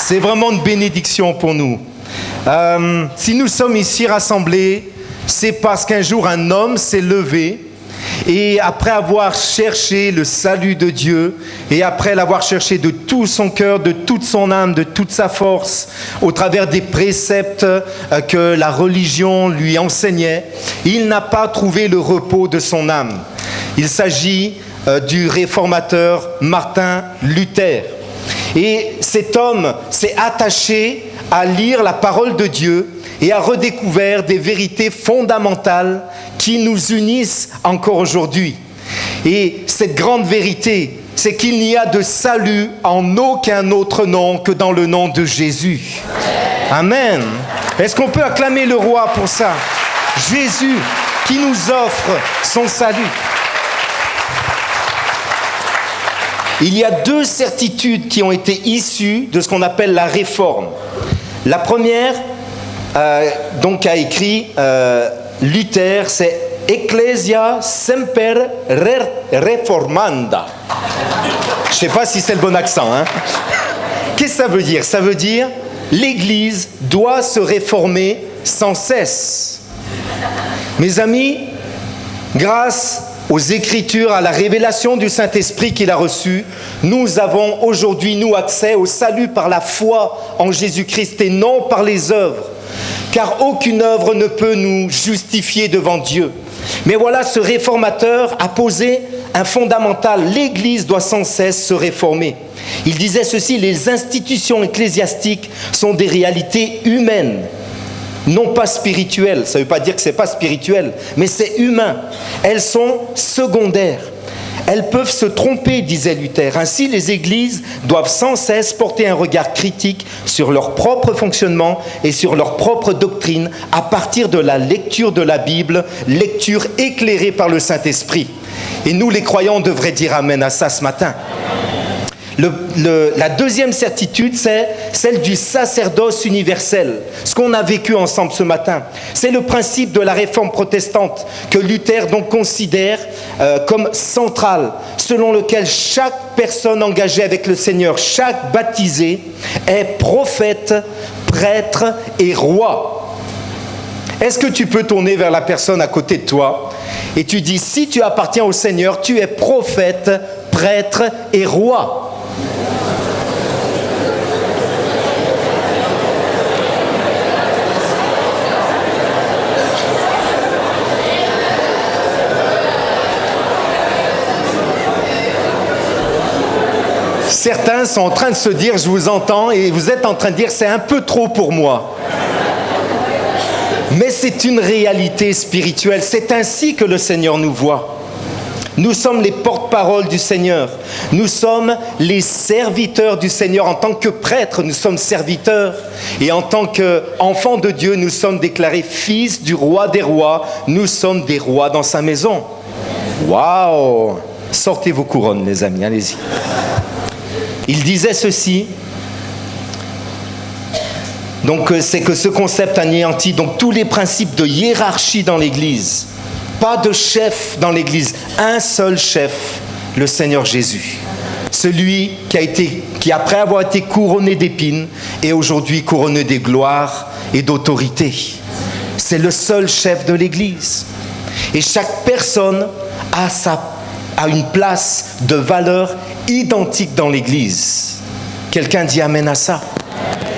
C'est vraiment une bénédiction pour nous. Si nous sommes ici rassemblés, c'est parce qu'un jour un homme s'est levé et après avoir cherché le salut de Dieu et après l'avoir cherché de tout son cœur, de toute son âme, de toute sa force, au travers des préceptes que la religion lui enseignait, il n'a pas trouvé le repos de son âme. Il s'agit du réformateur Martin Luther. Et cet homme s'est attaché à lire la parole de Dieu et a redécouvert des vérités fondamentales qui nous unissent encore aujourd'hui. Et cette grande vérité, c'est qu'il n'y a de salut en aucun autre nom que dans le nom de Jésus. Amen. Est-ce qu'on peut acclamer le roi pour ça? Jésus qui nous offre son salut. Il y a deux certitudes qui ont été issues de ce qu'on appelle la réforme. La première, donc a écrit Luther, c'est Ecclesia semper reformanda. Je ne sais pas si c'est le bon accent. Qu'est-ce que ça veut dire? Ça veut dire l'Église doit se réformer sans cesse. Mes amis, grâce aux Écritures, à la révélation du Saint-Esprit qu'il a reçue, nous avons aujourd'hui, nous, accès au salut par la foi en Jésus-Christ et non par les œuvres. Car aucune œuvre ne peut nous justifier devant Dieu. Mais voilà, ce réformateur a posé un fondamental. L'Église doit sans cesse se réformer. Il disait ceci, les institutions ecclésiastiques sont des réalités humaines. Non pas spirituelles, ça ne veut pas dire que ce n'est pas spirituel, mais c'est humain. Elles sont secondaires. Elles peuvent se tromper, disait Luther. Ainsi, les églises doivent sans cesse porter un regard critique sur leur propre fonctionnement et sur leur propre doctrine à partir de la lecture de la Bible, lecture éclairée par le Saint-Esprit. Et nous, les croyants, devraient dire amen à ça ce matin. La deuxième certitude, c'est celle du sacerdoce universel. Ce qu'on a vécu ensemble ce matin, c'est le principe de la réforme protestante que Luther donc considère comme central, selon lequel chaque personne engagée avec le Seigneur, chaque baptisé, est prophète, prêtre et roi. Est-ce que tu peux tourner vers la personne à côté de toi et tu dis, si tu appartiens au Seigneur, tu es prophète, prêtre et roi. Certains sont en train de se dire, je vous entends, et vous êtes en train de dire, c'est un peu trop pour moi. Mais c'est une réalité spirituelle, c'est ainsi que le Seigneur nous voit. Nous sommes les porte-parole du Seigneur. Nous sommes les serviteurs du Seigneur. En tant que prêtres, nous sommes serviteurs. Et en tant qu'enfants de Dieu, nous sommes déclarés fils du roi des rois. Nous sommes des rois dans sa maison. Waouh! Sortez vos couronnes, les amis, allez-y. Il disait ceci. Donc, c'est que ce concept anéantit donc tous les principes de hiérarchie dans l'Église. Pas de chef dans l'Église, un seul chef, le Seigneur Jésus. Celui qui après avoir été couronné d'épines, est aujourd'hui couronné de gloire et d'autorité. C'est le seul chef de l'Église. Et chaque personne a une place de valeur identique dans l'Église. Quelqu'un dit amen à ça?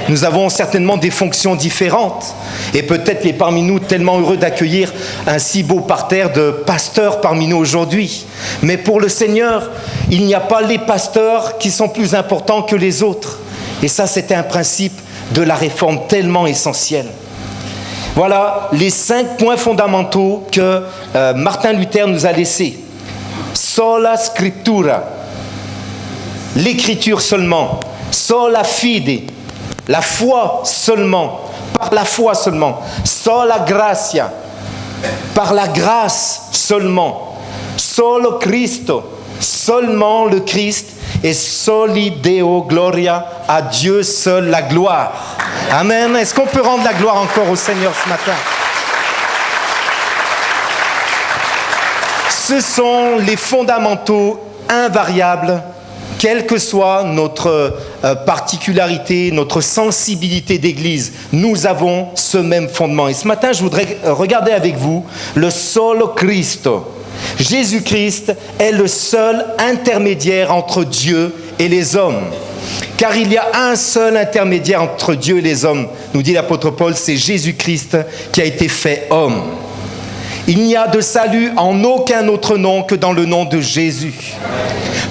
Nous avons certainement des fonctions différentes. Et peut-être les parmi nous tellement heureux d'accueillir un si beau parterre de pasteurs parmi nous aujourd'hui. Mais pour le Seigneur, il n'y a pas les pasteurs qui sont plus importants que les autres. Et ça, c'était un principe de la réforme tellement essentiel. Voilà les 5 points fondamentaux que Martin Luther nous a laissés. Sola scriptura, l'écriture seulement. Sola fide, la foi seulement. Par la foi seulement. Sola gratia, par la grâce seulement. Solo Cristo, seulement le Christ. Et soli Deo gloria, à Dieu seul la gloire. Amen. Est-ce qu'on peut rendre la gloire encore au Seigneur ce matin? Ce sont les fondamentaux invariables quelle que soit notre particularité, notre sensibilité d'église, nous avons ce même fondement. Et ce matin, je voudrais regarder avec vous le solo Cristo. Jésus-Christ est le seul intermédiaire entre Dieu et les hommes. Car il y a un seul intermédiaire entre Dieu et les hommes, nous dit l'apôtre Paul, c'est Jésus-Christ qui a été fait homme. Il n'y a de salut en aucun autre nom que dans le nom de Jésus.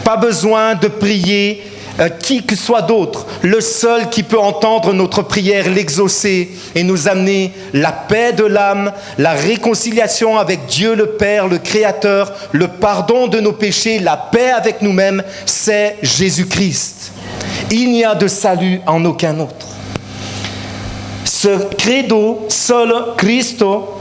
Pas besoin de prier qui que soit d'autre. Le seul qui peut entendre notre prière, l'exaucer et nous amener la paix de l'âme, la réconciliation avec Dieu le Père, le Créateur, le pardon de nos péchés, la paix avec nous-mêmes, c'est Jésus-Christ. Il n'y a de salut en aucun autre. Ce credo, solo Cristo,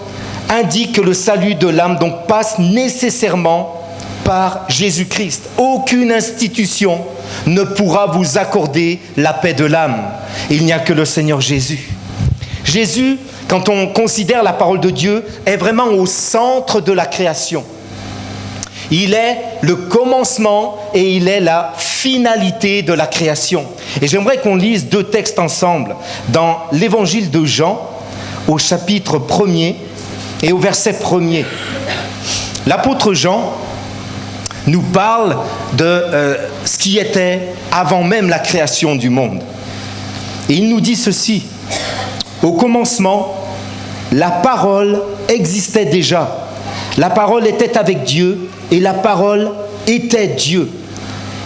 indique que le salut de l'âme donc passe nécessairement par Jésus-Christ. Aucune institution ne pourra vous accorder la paix de l'âme. Il n'y a que le Seigneur Jésus. Jésus, quand on considère la parole de Dieu, est vraiment au centre de la création. Il est le commencement et il est la finalité de la création. Et j'aimerais qu'on lise deux textes ensemble dans l'évangile de Jean, au chapitre 1er et au verset 1er. L'apôtre Jean nous parle de ce qui était avant même la création du monde. Et il nous dit ceci: au commencement, la parole existait déjà. La parole était avec Dieu et la parole était Dieu.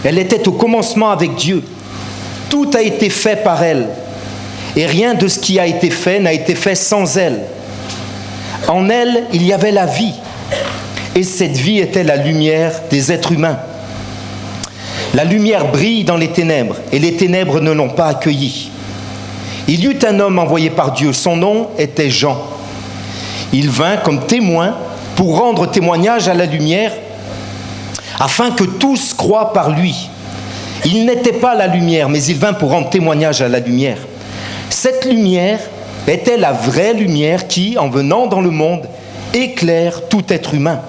Elle était au commencement avec Dieu. Tout a été fait par elle. Et rien de ce qui a été fait n'a été fait sans elle. En elle, il y avait la vie. Et cette vie était la lumière des êtres humains. La lumière brille dans les ténèbres, et les ténèbres ne l'ont pas accueillie. Il y eut un homme envoyé par Dieu, son nom était Jean. Il vint comme témoin pour rendre témoignage à la lumière, afin que tous croient par lui. Il n'était pas la lumière, mais il vint pour rendre témoignage à la lumière. Cette lumière était la vraie lumière qui, en venant dans le monde, éclaire tout être humain.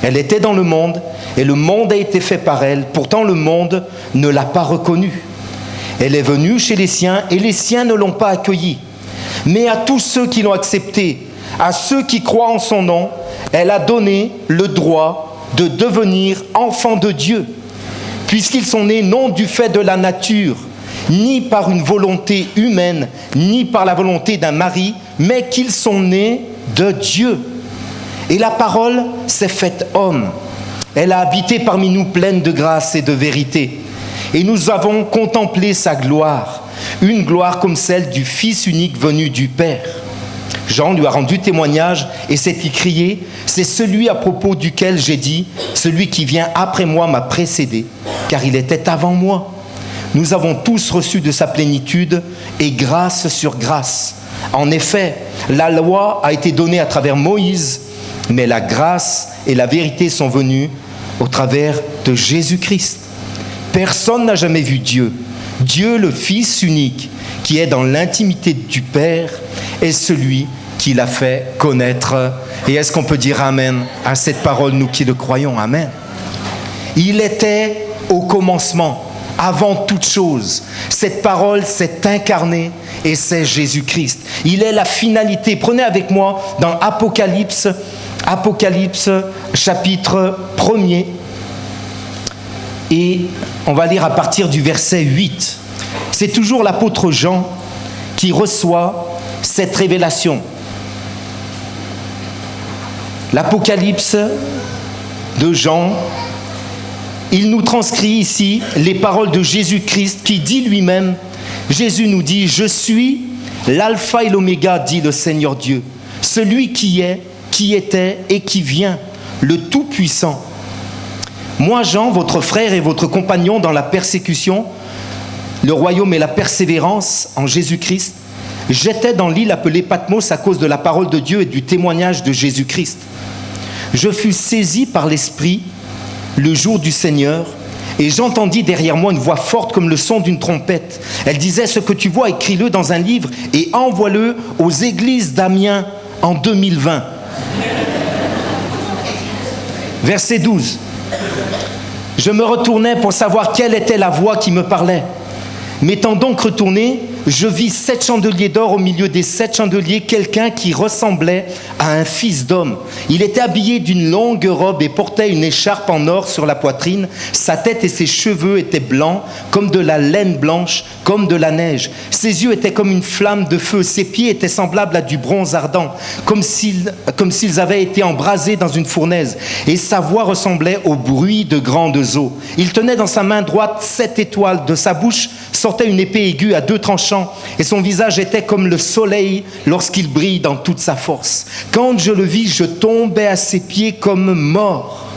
Elle était dans le monde, et le monde a été fait par elle. Pourtant, le monde ne l'a pas reconnue. Elle est venue chez les siens, et les siens ne l'ont pas accueillie. Mais à tous ceux qui l'ont acceptée, à ceux qui croient en son nom, elle a donné le droit de devenir enfants de Dieu, puisqu'ils sont nés non du fait de la nature, ni par une volonté humaine, ni par la volonté d'un mari, mais qu'ils sont nés de Dieu. Et la parole s'est faite homme. Elle a habité parmi nous pleine de grâce et de vérité. Et nous avons contemplé sa gloire, une gloire comme celle du Fils unique venu du Père. Jean lui a rendu témoignage et s'est écrié: c'est celui à propos duquel j'ai dit, celui qui vient après moi m'a précédé, car il était avant moi. Nous avons tous reçu de sa plénitude et grâce sur grâce. En effet, la loi a été donnée à travers Moïse, mais la grâce et la vérité sont venues au travers de Jésus-Christ. Personne n'a jamais vu Dieu. Dieu, le Fils unique, qui est dans l'intimité du Père, est celui qui l'a fait connaître. Et est-ce qu'on peut dire Amen à cette parole, nous qui le croyons? Amen. Il était au commencement, avant toute chose. Cette parole s'est incarnée et c'est Jésus-Christ. Il est la finalité. Prenez avec moi dans Apocalypse chapitre 1er, et on va lire à partir du verset 8. C'est toujours l'apôtre Jean qui reçoit cette révélation. L'Apocalypse de Jean, il nous transcrit ici les paroles de Jésus-Christ qui dit lui-même, Jésus nous dit: je suis l'alpha et l'oméga, dit le Seigneur Dieu, celui qui est, qui était et qui vient, le Tout-Puissant. Moi, Jean, votre frère et votre compagnon dans la persécution, le royaume et la persévérance en Jésus-Christ, j'étais dans l'île appelée Patmos à cause de la parole de Dieu et du témoignage de Jésus-Christ. Je fus saisi par l'Esprit le jour du Seigneur, et j'entendis derrière moi une voix forte comme le son d'une trompette. Elle disait: ce que tu vois, écris-le dans un livre et envoie-le aux églises d'Amiens en 2020. Verset 12. Je me retournai pour savoir quelle était la voix qui me parlait. M'étant donc retourné, je vis 7 chandeliers d'or au milieu des 7 chandeliers, quelqu'un qui ressemblait à un fils d'homme. Il était habillé d'une longue robe et portait une écharpe en or sur la poitrine. Sa tête et ses cheveux étaient blancs, comme de la laine blanche, comme de la neige. Ses yeux étaient comme une flamme de feu. Ses pieds étaient semblables à du bronze ardent, comme s'ils avaient été embrasés dans une fournaise. Et sa voix ressemblait au bruit de grandes eaux. Il tenait dans sa main droite 7 étoiles. De sa bouche sortait une épée aiguë à 2 tranchants, et son visage était comme le soleil lorsqu'il brille dans toute sa force. Quand je le vis, je tombai à ses pieds comme mort.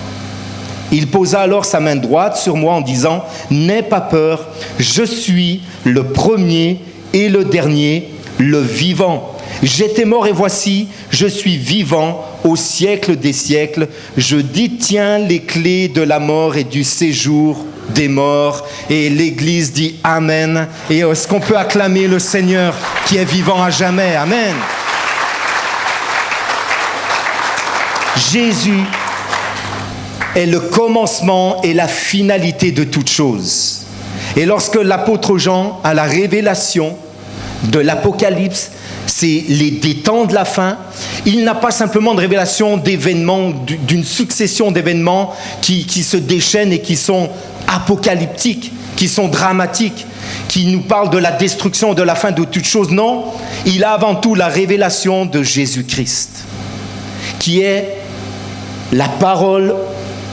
Il posa alors sa main droite sur moi en disant « N'aie pas peur, je suis le premier et le dernier, le vivant. J'étais mort et voici, je suis vivant au siècle des siècles. Je détiens les clés de la mort et du séjour des morts. » Et l'Église dit Amen. Et est-ce qu'on peut acclamer le Seigneur qui est vivant à jamais? Amen. Jésus est le commencement et la finalité de toutes choses. Et lorsque l'apôtre Jean a la révélation de l'Apocalypse, c'est des temps de la fin, il n'a pas simplement de révélation d'événements, d'une succession d'événements qui se déchaînent et qui sont apocalyptiques, qui sont dramatiques, qui nous parlent de la destruction, de la fin de toutes choses. Non, il a avant tout la révélation de Jésus-Christ, qui est la parole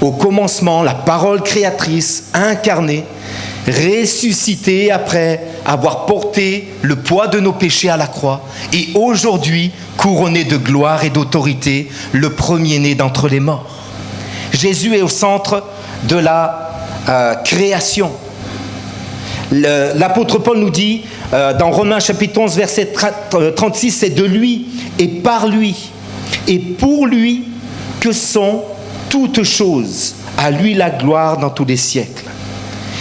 au commencement, la parole créatrice, incarnée, ressuscité après avoir porté le poids de nos péchés à la croix, et aujourd'hui couronné de gloire et d'autorité, le premier-né d'entre les morts. Jésus est au centre de la création. L'apôtre Paul nous dit dans Romains chapitre 11 verset 36, c'est de lui et par lui et pour lui que sont toutes choses, à lui la gloire dans tous les siècles.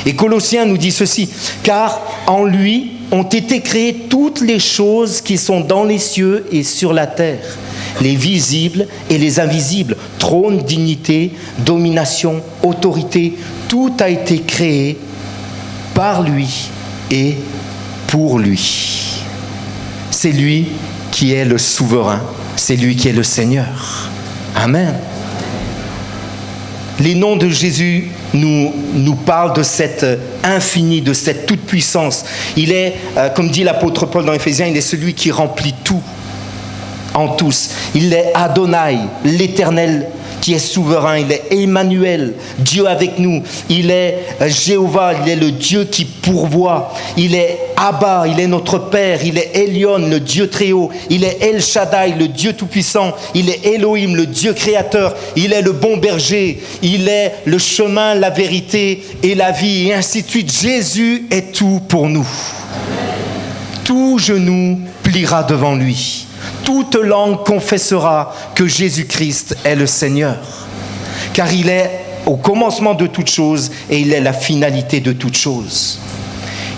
Et Colossiens nous dit ceci, car en lui ont été créées toutes les choses qui sont dans les cieux et sur la terre, les visibles et les invisibles, trône, dignité, domination, autorité, tout a été créé par lui et pour lui. C'est lui qui est le souverain, c'est lui qui est le Seigneur. Amen. Les noms de Jésus nous parlent de cette infini, de cette toute-puissance. Il est, comme dit l'apôtre Paul dans Éphésiens, il est celui qui remplit tout en tous. Il est Adonai, l'Éternel qui est souverain. Il est Emmanuel, Dieu avec nous. Il est Jéhovah, il est le Dieu qui pourvoit. Il est Abba, il est notre Père. Il est Elion, le Dieu très haut. Il est El Shaddai, le Dieu tout-puissant. Il est Elohim, le Dieu créateur. Il est le bon berger. Il est le chemin, la vérité et la vie. Et ainsi de suite. Jésus est tout pour nous. Tout genou pliera devant lui. Toute langue confessera que Jésus-Christ est le Seigneur. Car il est au commencement de toutes choses et il est la finalité de toutes choses.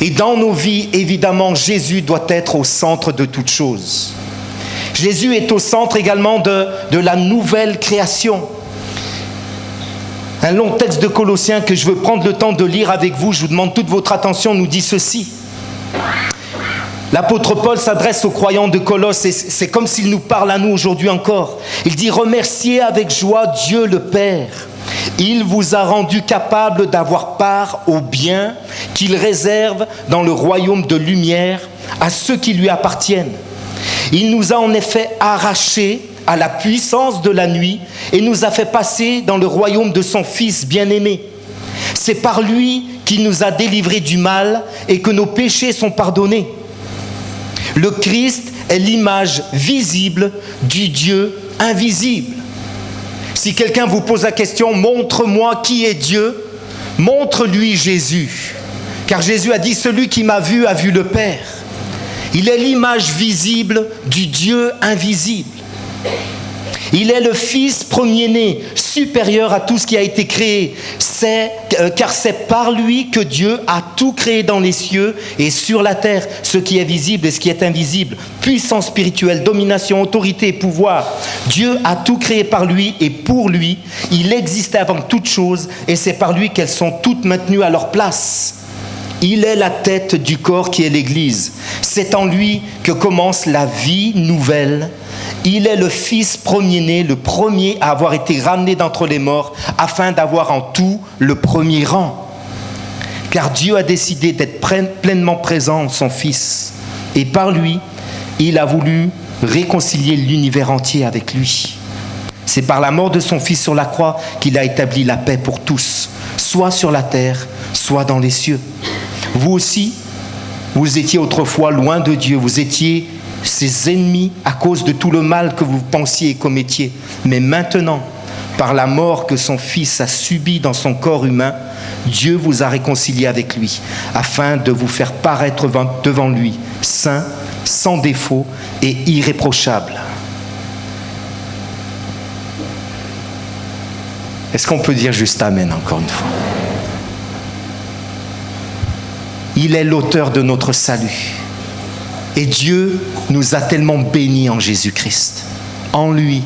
Et dans nos vies, évidemment, Jésus doit être au centre de toutes choses. Jésus est au centre également de la nouvelle création. Un long texte de Colossiens que je veux prendre le temps de lire avec vous, je vous demande toute votre attention, nous dit ceci. L'apôtre Paul s'adresse aux croyants de Colosse et c'est comme s'il nous parle à nous aujourd'hui encore. Il dit « Remerciez avec joie Dieu le Père. Il vous a rendu capable d'avoir part au bien qu'il réserve dans le royaume de lumière à ceux qui lui appartiennent. Il nous a en effet arrachés à la puissance de la nuit et nous a fait passer dans le royaume de son Fils bien-aimé. C'est par lui qu'il nous a délivrés du mal et que nos péchés sont pardonnés. Le Christ est l'image visible du Dieu invisible. » Si quelqu'un vous pose la question, montre-moi qui est Dieu, montre-lui Jésus. Car Jésus a dit, celui qui m'a vu a vu le Père. Il est l'image visible du Dieu invisible. Il est le Fils premier-né, supérieur à tout ce qui a été créé. Car c'est par lui que Dieu a tout créé dans les cieux et sur la terre, ce qui est visible et ce qui est invisible. Puissance spirituelle, domination, autorité et pouvoir. Dieu a tout créé par lui et pour lui. Il existait avant toute chose et c'est par lui qu'elles sont toutes maintenues à leur place. Il est la tête du corps qui est l'Église. C'est en lui que commence la vie nouvelle. Il est le Fils premier-né, le premier à avoir été ramené d'entre les morts, afin d'avoir en tout le premier rang. Car Dieu a décidé d'être pleinement présent en son Fils. Et par lui, il a voulu réconcilier l'univers entier avec lui. C'est par la mort de son Fils sur la croix qu'il a établi la paix pour tous, soit sur la terre, soit dans les cieux. Vous aussi, vous étiez autrefois loin de Dieu, vous étiez ses ennemis à cause de tout le mal que vous pensiez et commettiez. Mais maintenant, par la mort que son Fils a subie dans son corps humain, Dieu vous a réconcilié avec lui, afin de vous faire paraître devant lui, saint, sans défaut et irréprochable. Est-ce qu'on peut dire juste Amen encore une fois? Il est l'auteur de notre salut. Et Dieu nous a tellement bénis en Jésus-Christ. En lui,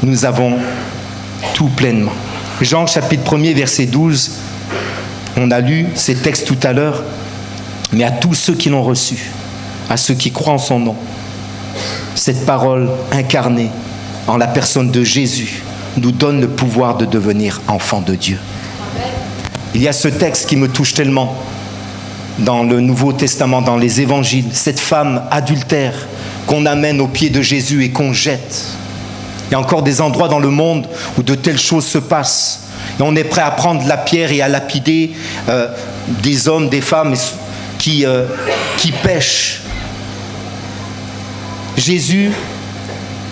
nous avons tout pleinement. Jean chapitre 1er, verset 12, on a lu ces textes tout à l'heure. Mais à tous ceux qui l'ont reçu, à ceux qui croient en son nom, cette parole incarnée en la personne de Jésus nous donne le pouvoir de devenir enfants de Dieu. Il y a ce texte qui me touche tellement dans le Nouveau Testament, dans les évangiles, cette femme adultère qu'on amène aux pieds de Jésus et qu'on jette. Il y a encore des endroits dans le monde où de telles choses se passent. Et on est prêt à prendre la pierre et à lapider des hommes, des femmes qui pêchent. Jésus,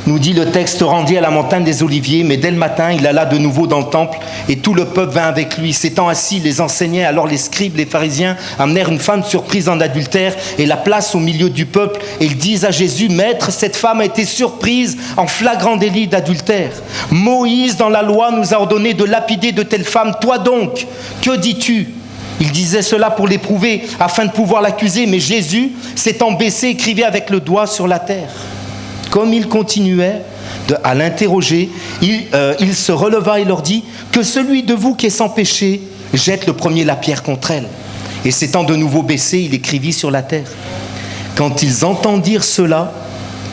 nous dit le texte, rendit à la montagne des Oliviers, mais dès le matin, il alla de nouveau dans le temple et tout le peuple vint avec lui. S'étant assis, il les enseignait. Alors les scribes, les pharisiens amenèrent une femme surprise en adultère et la placent au milieu du peuple. Et ils disent à Jésus, Maître, cette femme a été surprise en flagrant délit d'adultère. Moïse, dans la loi, nous a ordonné de lapider de telles femmes. Toi donc, que dis-tu ? Il disait cela pour l'éprouver, afin de pouvoir l'accuser. Mais Jésus, s'étant baissé, écrivait avec le doigt sur la terre. Comme il continuait à l'interroger, il se releva et leur dit « Que celui de vous qui est sans péché jette le premier la pierre contre elle. » Et s'étant de nouveau baissé, il écrivit sur la terre. Quand ils entendirent cela,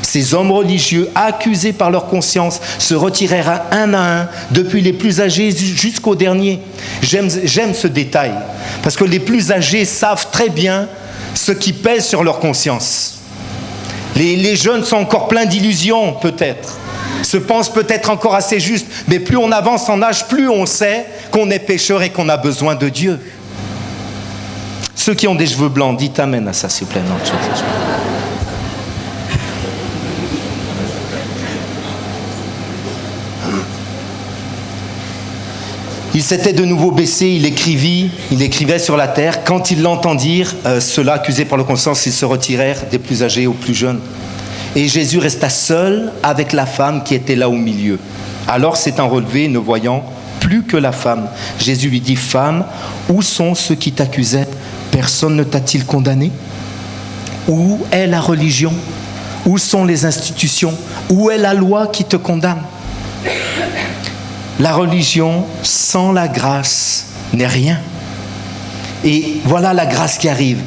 ces hommes religieux, accusés par leur conscience, se retirèrent un à un, depuis les plus âgés jusqu'aux derniers. J'aime ce détail, parce que les plus âgés savent très bien ce qui pèse sur leur conscience. Les jeunes sont encore pleins d'illusions, peut-être. Se pensent peut-être encore assez justes. Mais plus on avance en âge, plus on sait qu'on est pécheur et qu'on a besoin de Dieu. Ceux qui ont des cheveux blancs, dites Amen à ça, s'il vous plaît. Non, il s'était de nouveau baissé, il écrivait sur la terre. Quand ils l'entendirent, ceux-là, accusés par la conscience, ils se retirèrent des plus âgés aux plus jeunes. Et Jésus resta seul avec la femme qui était là au milieu. Alors s'étant relevé, ne voyant plus que la femme, Jésus lui dit, « Femme, où sont ceux qui t'accusaient ? Personne ne t'a-t-il condamné ? Où est la religion ? Où sont les institutions ? Où est la loi qui te condamne ? La religion sans la grâce n'est rien. » Et voilà la grâce qui arrive.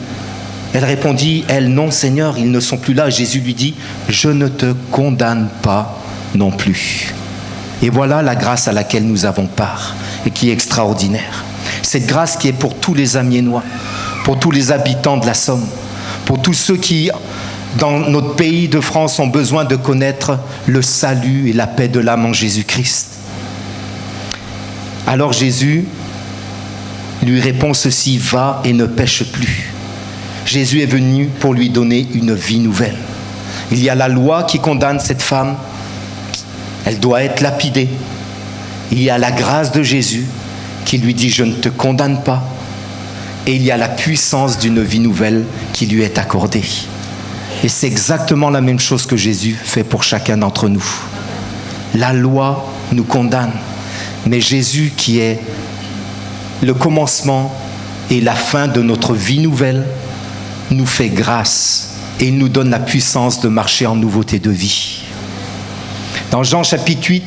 Elle répondit, elle, non Seigneur, ils ne sont plus là. Jésus lui dit, je ne te condamne pas non plus. Et voilà la grâce à laquelle nous avons part et qui est extraordinaire. Cette grâce qui est pour tous les Amiénois, pour tous les habitants de la Somme, pour tous ceux qui, dans notre pays de France, ont besoin de connaître le salut et la paix de l'âme en Jésus-Christ. Alors Jésus lui répond ceci, va et ne pêche plus. Jésus est venu pour lui donner une vie nouvelle. Il y a la loi qui condamne cette femme, elle doit être lapidée. Il y a la grâce de Jésus qui lui dit, je ne te condamne pas. Et il y a la puissance d'une vie nouvelle qui lui est accordée. Et c'est exactement la même chose que Jésus fait pour chacun d'entre nous. La loi nous condamne. Mais Jésus qui est le commencement et la fin de notre vie nouvelle, nous fait grâce et il nous donne la puissance de marcher en nouveauté de vie. Dans Jean chapitre 8,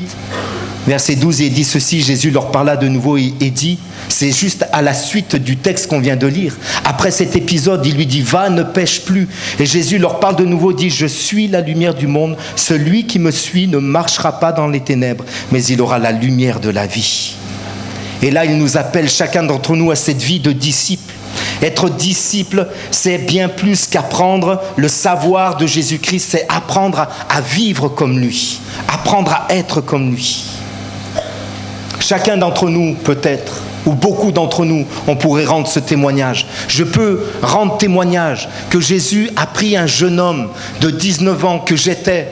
verset 12, il dit ceci, Jésus leur parla de nouveau et dit, c'est juste à la suite du texte qu'on vient de lire. Après cet épisode, il lui dit, va, ne pêche plus. Et Jésus leur parle de nouveau, dit, je suis la lumière du monde. Celui qui me suit ne marchera pas dans les ténèbres, mais il aura la lumière de la vie. Et là, il nous appelle chacun d'entre nous à cette vie de disciple. Être disciple, c'est bien plus qu'apprendre le savoir de Jésus-Christ, c'est apprendre à vivre comme lui, apprendre à être comme lui. Chacun d'entre nous, peut-être, ou beaucoup d'entre nous, on pourrait rendre ce témoignage. Je peux rendre témoignage que Jésus a pris un jeune homme de 19 ans que j'étais,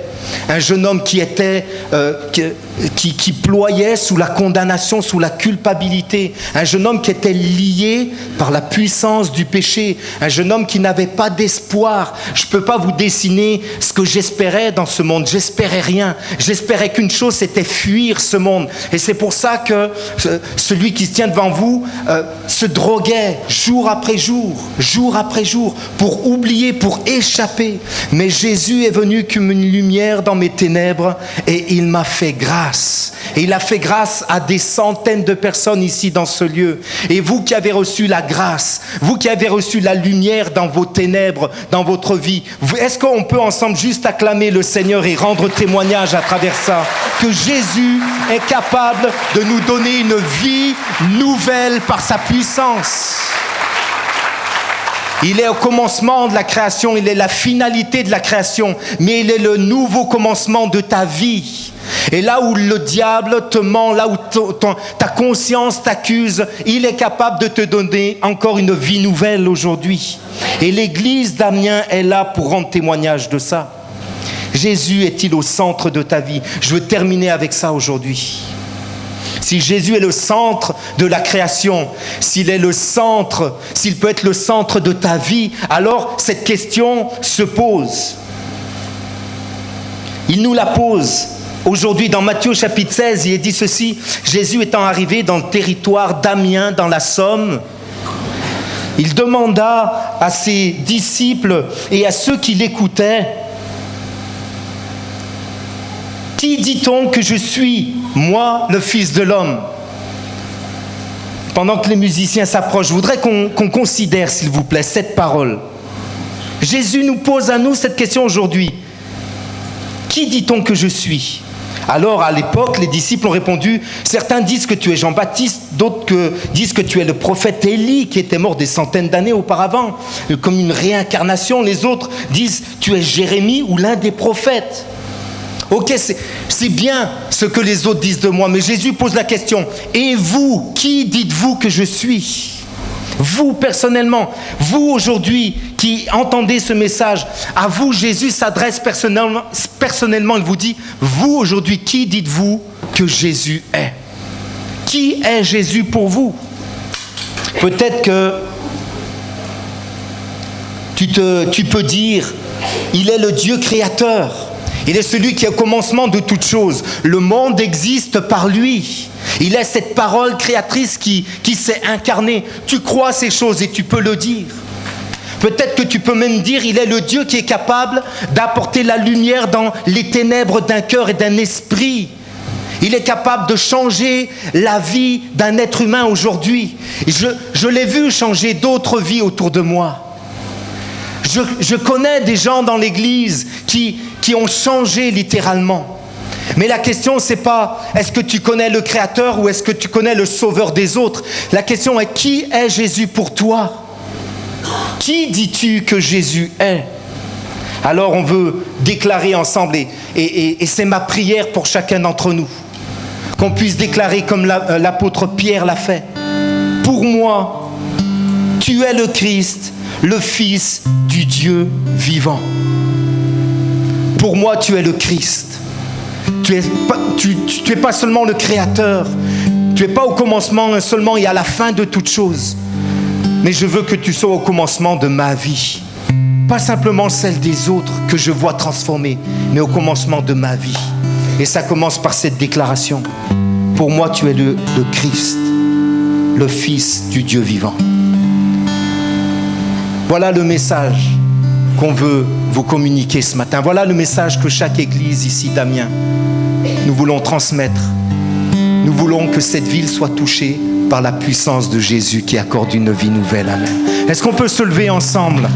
un jeune homme qui était, qui ployait sous la condamnation, sous la culpabilité, un jeune homme qui était lié par la puissance du péché, un jeune homme qui n'avait pas d'espoir. Je ne peux pas vous dessiner ce que j'espérais dans ce monde, j'espérais rien, j'espérais qu'une chose, c'était fuir ce monde. Et c'est pour ça que celui qui se tient devant vous se droguait jour après jour, pour oublier, pour échapper. Mais Jésus est venu comme une lumière dans mes ténèbres et il m'a fait grâce. Et il a fait grâce à des centaines de personnes ici dans ce lieu. Et vous qui avez reçu la grâce, vous qui avez reçu la lumière dans vos ténèbres, dans votre vie, est-ce qu'on peut ensemble juste acclamer le Seigneur et rendre témoignage à travers ça que Jésus est capable de nous donner une vie nouvelle par sa puissance? Il est au commencement de la création, il est la finalité de la création, mais il est le nouveau commencement de ta vie. Et là où le diable te ment, là où ta conscience t'accuse, il est capable de te donner encore une vie nouvelle aujourd'hui. Et l'église d'Amiens est là pour rendre témoignage de ça. Jésus est-il au centre de ta vie? Je veux terminer avec ça aujourd'hui. Si Jésus est le centre de la création, s'il est le centre, s'il peut être le centre de ta vie, alors cette question se pose. Il nous la pose. Aujourd'hui, dans Matthieu chapitre 16, il est dit ceci, Jésus étant arrivé dans le territoire d'Amiens, dans la Somme, il demanda à ses disciples et à ceux qui l'écoutaient, qui dit-on que je suis, moi, le Fils de l'homme? Pendant que les musiciens s'approchent, je voudrais qu'on considère, s'il vous plaît, cette parole. Jésus nous pose à nous cette question aujourd'hui. Qui dit-on que je suis? Alors, à l'époque, les disciples ont répondu, certains disent que tu es Jean-Baptiste, d'autres disent que tu es le prophète Élie, qui était mort des centaines d'années auparavant, comme une réincarnation. Les autres disent, tu es Jérémie ou l'un des prophètes. Ok, c'est bien ce que les autres disent de moi, mais Jésus pose la question, et vous, qui dites-vous que je suis? Vous personnellement, vous aujourd'hui qui entendez ce message, à vous Jésus s'adresse personnellement, il vous dit, vous aujourd'hui, qui dites-vous que Jésus est? Qui est Jésus pour vous? Peut-être que tu peux dire, il est le Dieu créateur. Il est celui qui est au commencement de toutes choses. Le monde existe par lui. Il est cette parole créatrice qui s'est incarnée. Tu crois ces choses et tu peux le dire. Peut-être que tu peux même dire, il est le Dieu qui est capable d'apporter la lumière dans les ténèbres d'un cœur et d'un esprit. Il est capable de changer la vie d'un être humain aujourd'hui. Je l'ai vu changer d'autres vies autour de moi. Je connais des gens dans l'église qui ont changé littéralement. Mais la question, c'est pas est-ce que tu connais le Créateur ou est-ce que tu connais le Sauveur des autres? La question est qui est Jésus pour toi? Qui dis-tu que Jésus est? Alors on veut déclarer ensemble, et c'est ma prière pour chacun d'entre nous, qu'on puisse déclarer comme l'apôtre Pierre l'a fait. Pour moi, tu es le Christ, le Fils du Dieu vivant. Pour moi, tu es le Christ. Tu es pas seulement le Créateur. Tu n'es pas au commencement seulement et à la fin de toutes choses. Mais je veux que tu sois au commencement de ma vie. Pas simplement celle des autres que je vois transformer, mais au commencement de ma vie. Et ça commence par cette déclaration. Pour moi, tu es le Christ, le Fils du Dieu vivant. Voilà le message qu'on veut vous communiquer ce matin. Voilà le message que chaque église ici d'Amiens, nous voulons transmettre. Nous voulons que cette ville soit touchée par la puissance de Jésus qui accorde une vie nouvelle. Amen. Est-ce qu'on peut se lever ensemble ?